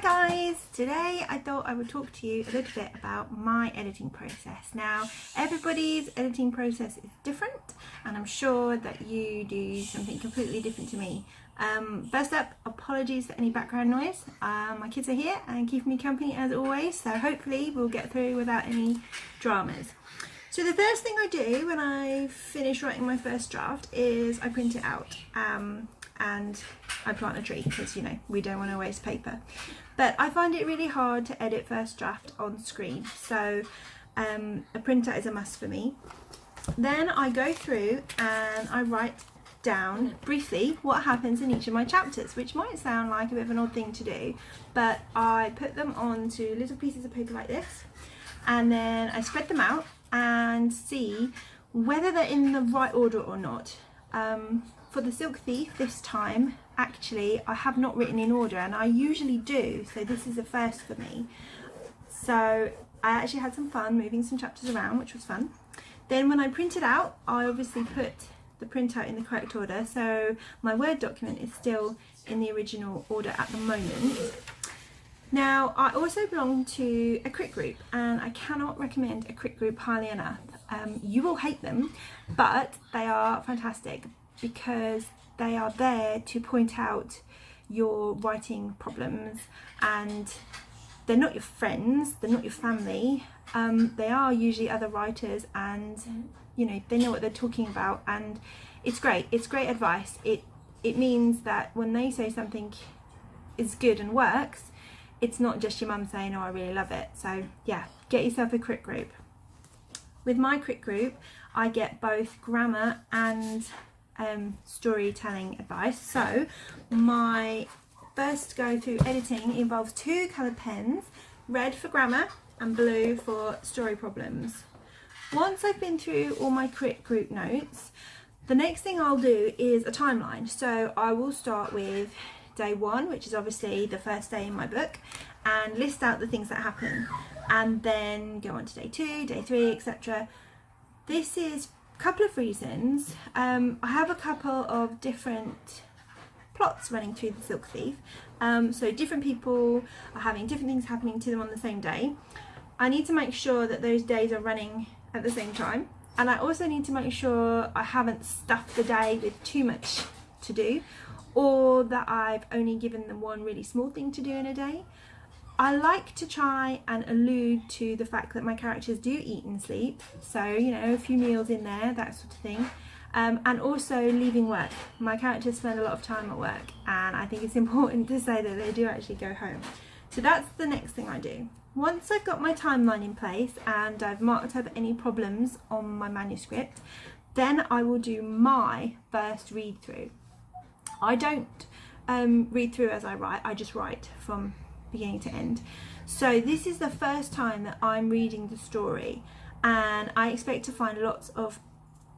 guys! Today I thought I would talk to you a little bit about my editing process. Now, everybody's editing process is different and I'm sure that you do something completely different to me. First up, apologies for any background noise. My kids are here and keep me company as always, so hopefully we'll get through without any dramas. So the first thing I do when I finish writing my first draft is I print it out and I plant a tree because, you know, we don't want to waste paper. But I find it really hard to edit first draft on screen, so a printer is a must for me. Then I go through and I write down briefly what happens in each of my chapters, which might sound like a bit of an odd thing to do, but I put them onto little pieces of paper like this and then I spread them out and see whether they're in the right order or not. For the Silk Thief this time, actually I have not written in order, and I usually do, so this is a first for me. So I actually had some fun moving some chapters around, which was fun. Then when I print it out, I obviously put the printout in the correct order, so my Word document is still in the original order at the moment. Now, I also belong to a crit group, and I cannot recommend a crit group highly enough. You will hate them, but they are fantastic because they are there to point out your writing problems, and they're not your friends, they're not your family. They are usually other writers, and you know, they know what they're talking about, and it's great. It's great advice. It means that when they say something is good and works, it's not just your mum saying, oh, I really love it. So yeah, get yourself a crit group. With my crit group, I get both grammar and storytelling advice. So my first go through editing involves two coloured pens, red for grammar and blue for story problems. Once I've been through all my crit group notes, the next thing I'll do is a timeline. So I will start with day one, which is obviously the first day in my book, and list out the things that happen, and then go on to day two, day three, etc. This is a couple of reasons. I have a couple of different plots running through the Silk Thief, so different people are having different things happening to them on the same day. I need to make sure that those days are running at the same time, and I also need to make sure I haven't stuffed the day with too much to do, or that I've only given them one really small thing to do in a day. I like to try and allude to the fact that my characters do eat and sleep, so you know, a few meals in there, that sort of thing, and also leaving work. My characters spend a lot of time at work, and I think it's important to say that they do actually go home. So that's the next thing I do. Once I've got my timeline in place and I've marked up any problems on my manuscript, then I will do my first read through. I don't read through as I write, I just write from beginning to end. So this is the first time that I'm reading the story, and I expect to find lots of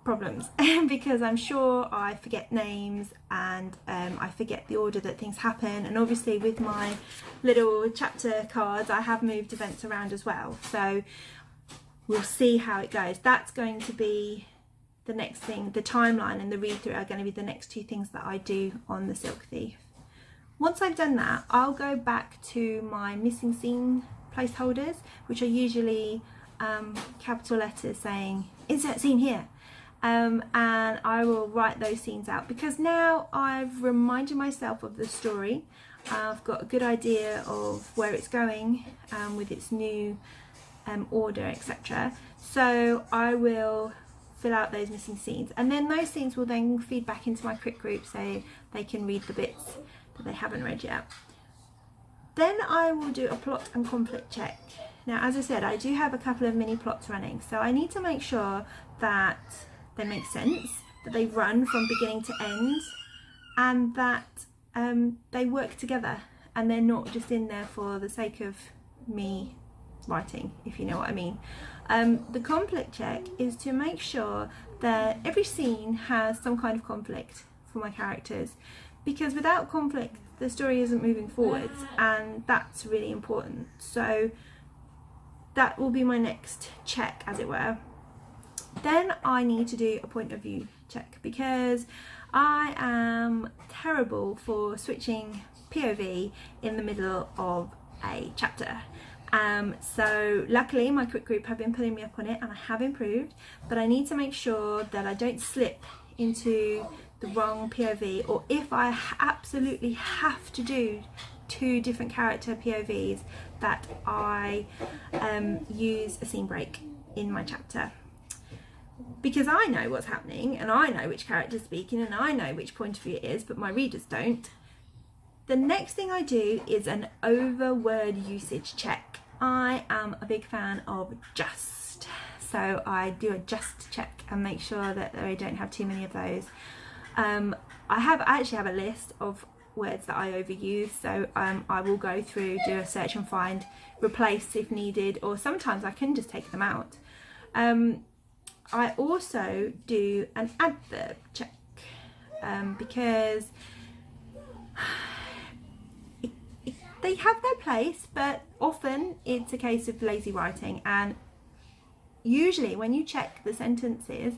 problems because I'm sure I forget names and I forget the order that things happen, and obviously with my little chapter cards I have moved events around as well, so we'll see how it goes. That's going to be the next thing. The timeline and the read through are going to be the next two things that I do on the Silk Thief. Once I've done that, I'll go back to my missing scene placeholders, which are usually capital letters saying insert scene here, and I will write those scenes out because now I've reminded myself of the story. I've got a good idea of where it's going with its new order, etc. So I will fill out those missing scenes, and then those scenes will then feed back into my crit group so they can read the bits that they haven't read yet. Then I will do a plot and conflict check. Now, as I said, I do have a couple of mini plots running, so I need to make sure that they make sense, that they run from beginning to end, and that they work together and they're not just in there for the sake of me writing, if you know what I mean. The conflict check is to make sure that every scene has some kind of conflict for my characters, because without conflict the story isn't moving forwards, and that's really important. So that will be my next check, as it were. Then I need to do a point of view check because I am terrible for switching POV in the middle of a chapter. So luckily my quick group have been pulling me up on it and I have improved, but I need to make sure that I don't slip into the wrong POV, or if I absolutely have to do 2 different character POVs, that I use a scene break in my chapter, because I know what's happening and I know which character's speaking and I know which point of view it is, but my readers don't. The next thing I do is an over word usage check. I am a big fan of just, so I do a just check and make sure that I don't have too many of those. I actually have a list of words that I overuse, so I will go through, do a search and find, replace if needed, or sometimes I can just take them out. I also do an adverb check because they have their place, but often it's a case of lazy writing, and usually when you check the sentences,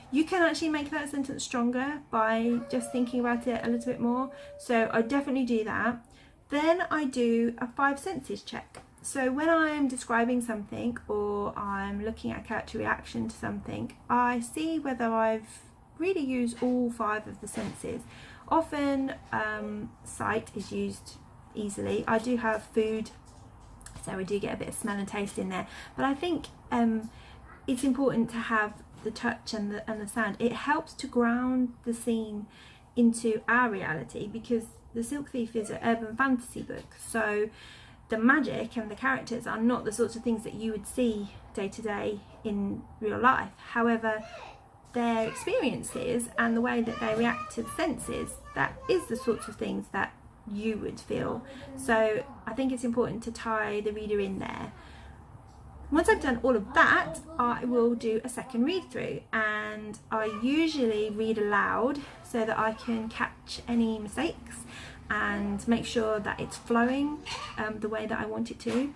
you can actually make that sentence stronger by just thinking about it a little bit more. So I definitely do that. Then I do a 5 senses check. So when I'm describing something or I'm looking at character reaction to something, I see whether I've really used all 5 of the senses. Often sight is used easily. I do have food, so we do get a bit of smell and taste in there, but I think it's important to have the touch and the sound. It helps to ground the scene into our reality, because The Silk Thief is an urban fantasy book, so the magic and the characters are not the sorts of things that you would see day to day in real life. However, their experiences and the way that they react to the senses, that is the sorts of things that you would feel. So I think it's important to tie the reader in there. Once I've done all of that, I will do a second read through, and I usually read aloud so that I can catch any mistakes and make sure that it's flowing the way that I want it to.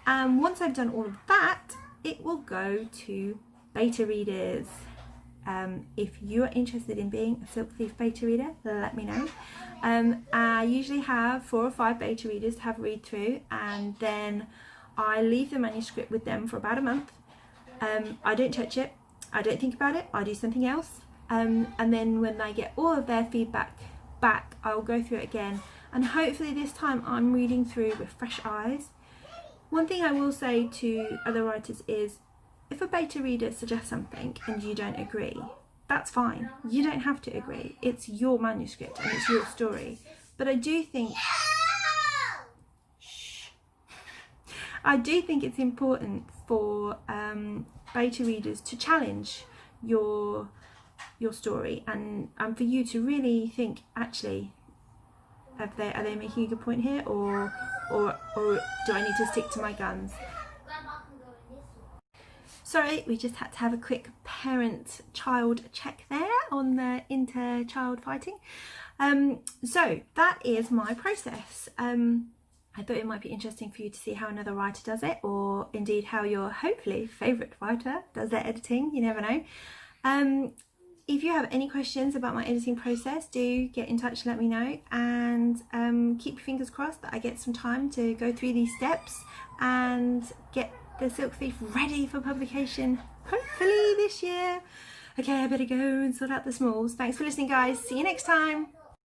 And once I've done all of that, it will go to beta readers. If you are interested in being a Silk Thief beta reader, let me know. I usually have 4 or 5 beta readers to have a read through, and then I leave the manuscript with them for about a month. I don't touch it, I don't think about it, I do something else. And then when I get all of their feedback back, I'll go through it again, and hopefully this time I'm reading through with fresh eyes. One thing I will say to other writers is, if a beta reader suggests something and you don't agree, that's fine. You don't have to agree. It's your manuscript and it's your story. But I do think it's important for beta readers to challenge your story, and for you to really think, actually, are they making a good point here, or do I need to stick to my guns? Sorry, we just had to have a quick parent-child check there on the inter-child fighting. So that is my process. I thought it might be interesting for you to see how another writer does it, or indeed how your hopefully favourite writer does their editing. You never know. If you have any questions about my editing process, do get in touch and let me know, and keep your fingers crossed that I get some time to go through these steps and get The Silk Thief ready for publication, hopefully this year. Okay, I better go and sort out the smalls. Thanks for listening, guys. See you next time.